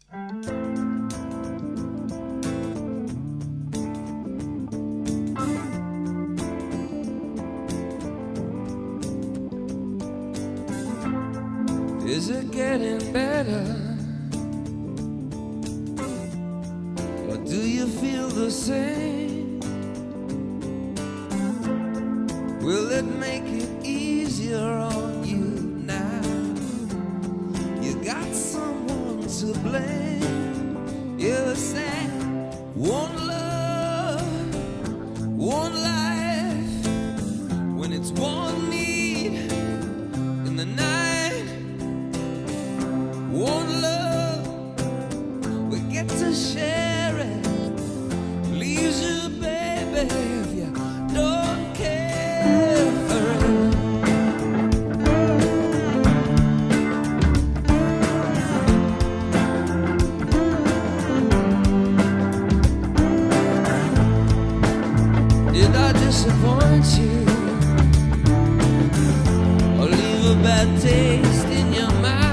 Is it getting better? Or do you feel the same? Will it make it easier on you now? You got someone to blame. You said one love, one life, when it's one need in the night. One love, we get to share it. Leaves you, baby, if you don't care for it. Did I disappoint you, or leave a bad taste in your mouth?